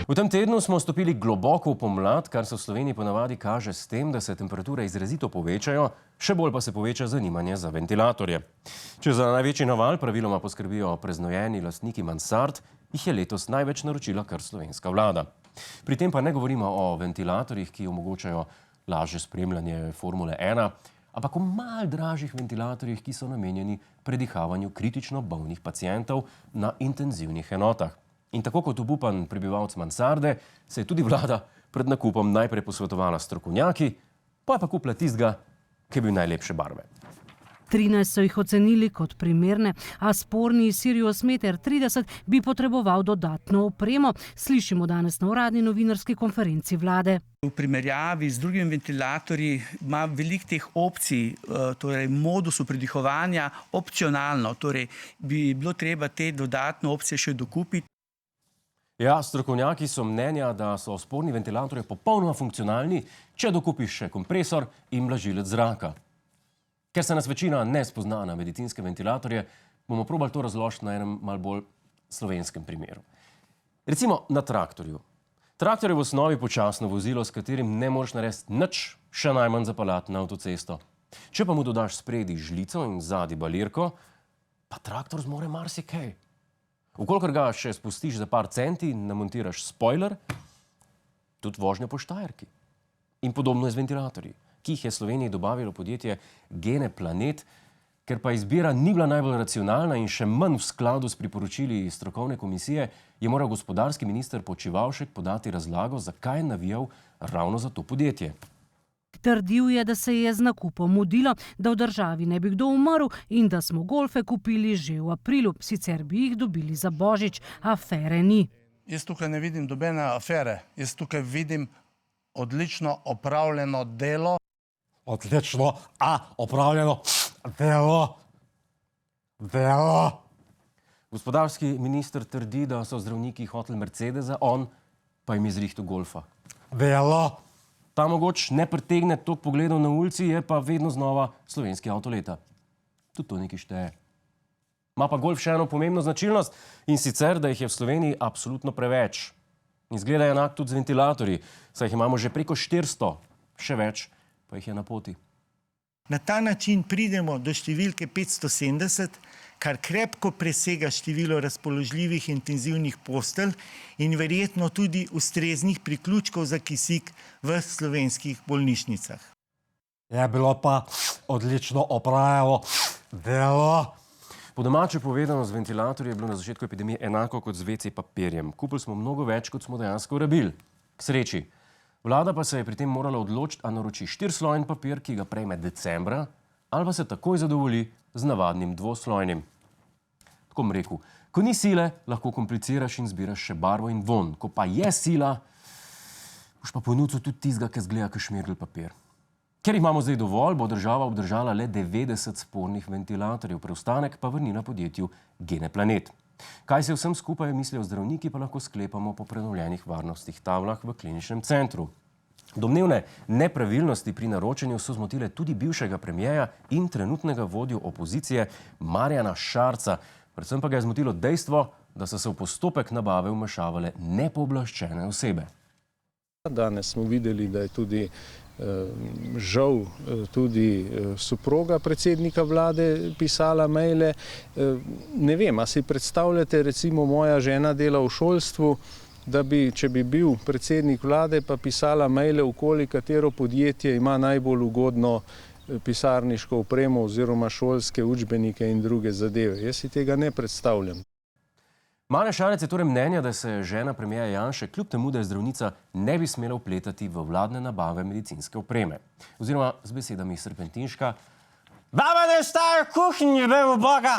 V tem tednu smo stopili globoko v pomlad, kar se v Sloveniji ponavadi kaže s tem, da se temperature izrazito povečajo, še bolj pa se poveča zanimanje za ventilatorje. Če za največji naval praviloma poskrbijo preznojeni lastniki mansard, jih je letos največ naročila kar slovenska vlada. Pri tem pa ne govorimo o ventilatorjih, ki omogočajo lažje spremljanje Formule 1, ampak o malo dražjih ventilatorjih, ki so namenjeni predihavanju kritično bolnih pacientov na intenzivnih enotah. In tako kot obupan prebivalec mansarde, se je tudi vlada pred nakupom najprej posvetovala s strokovnjaki, pa je pa kupila tistega, ki je bil najlepše barve. 13 so jih ocenili kot primerne, a sporni Sirius Meter 30 bi potreboval dodatno opremo, slišimo danes na uradni novinarski konferenci vlade. V primerjavi z drugimi ventilatorji ima veliko teh opcij, torej modusu predihovanja opcionalno, torej bi bilo treba te dodatne opcije še dokupiti. Ja, strokovnjaki so mnenja, da so sporni ventilatorji popolnoma funkcionalni, če dokupiš še kompresor in blažilec zraka. Ker se nas večina ne spozna na medicinske ventilatorje, bomo probali to razložiti na enem malo bolj slovenskem primeru. Recimo na traktorju. Traktor je v osnovi počasno vozilo, s katerim ne moreš narediti nič, še najmanj zapeljati na avtocesto. Če pa mu dodaš spredi žlico in zadnji balirko, pa traktor zmore marsikaj. Vkolikor ga še spustiš za par centi in namontiraš spoiler, tudi vožnja po štajerki. In podobno je z ventilatorji, ki jih je Sloveniji dobavilo podjetje Gene Planet, ker pa izbira ni bila najbolj racionalna in še manj v skladu s priporočili strokovne komisije, je moral gospodarski minister Počivalšek podati razlago, zakaj je navijal ravno za to podjetje. Trdil je, da se je z nakupom mudilo, da v državi ne bi kdo umrl in da smo golfe kupili že v aprilu, sicer bi jih dobili za božič, afere ni. Jaz tukaj ne vidim dobene afere, jaz tukaj vidim odlično opravljeno delo. Odlično, opravljeno delo. Gospodarski minister trdi, da so zdravniki hoteli Mercedesa, on pa jim izrihtal golfa. Delo. Ta mogoče ne pritegne toliko pogledov na ulici, je pa vedno znova slovenski avto leta. Tudi to nekaj šteje. Ma pa golf še eno pomembno značilnost in sicer, da jih je v Sloveniji absolutno preveč. In zgleda enak tudi z ventilatorji, saj jih imamo že preko 400, še več pa jih je na poti. Na ta način pridemo do številke 570, kar krepko presega število razpoložljivih intenzivnih postelj in verjetno tudi ustreznih priključkov za kisik v slovenskih bolnišnicah. Je bilo pa odlično opravljeno delo. Po domače povedano, z ventilatorji je bilo na začetku epidemije enako kot z WC papirjem. Kupili smo mnogo več, kot smo dejansko rabili. K sreči. Vlada pa se je pri tem morala odločiti, a naroči 4-slojni papir, ki ga prejme decembra, ali pa se takoj zadovolji z navadnim dvoslojnim. Tako bom rekel, ko ni sile, lahko kompliciraš in zbiraš še barvo in vonj. Ko pa je sila, boš pa ponudil tudi tistega, ki zgleda kot šmirgl papir. Ker imamo zdaj dovolj, bo država obdržala le 90 spornih ventilatorjev, preostanek pa vrnila podjetju Gene Planet. Kaj se vsem skupaj mislijo zdravniki, pa lahko sklepamo po prenovljenih varnostnih tavlah v kliničnem centru. Domnevne nepravilnosti pri naročanju so zmotile tudi bivšega premierja in trenutnega vodjo opozicije Marjana Šarca. Predvsem pa ga je zmotilo dejstvo, da so se v postopek nabave vmešavale nepooblaščene osebe. Danes smo videli, da je tudi žal tudi soproga predsednika vlade pisala maile. Ne vem, a si predstavljate, recimo moja žena dela v šolstvu, da bi, če bi bil predsednik vlade, pa pisala maile, okoli katero podjetje ima najbolj ugodno pisarniško opremo oziroma šolske učbenike in druge zadeve. Jaz si tega ne predstavljam. Marjan Šarec je torej mnenja, da se žena premierja Janše, kljub temu, da je zdravnica, ne bi smela vpletati v vladne nabave medicinske opreme. Oziroma, z besedami Serpentinška, baba ne vstaja v kuhinji, bebo boga!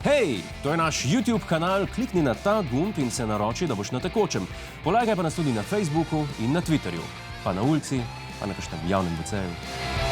Hej, to je naš YouTube kanal, klikni na ta gumb in se naroči, da boš na tekočem. Polajkaj pa nas tudi na Facebooku in na Twitterju, pa na ulici, pa na kakšnem javnem WC-ju.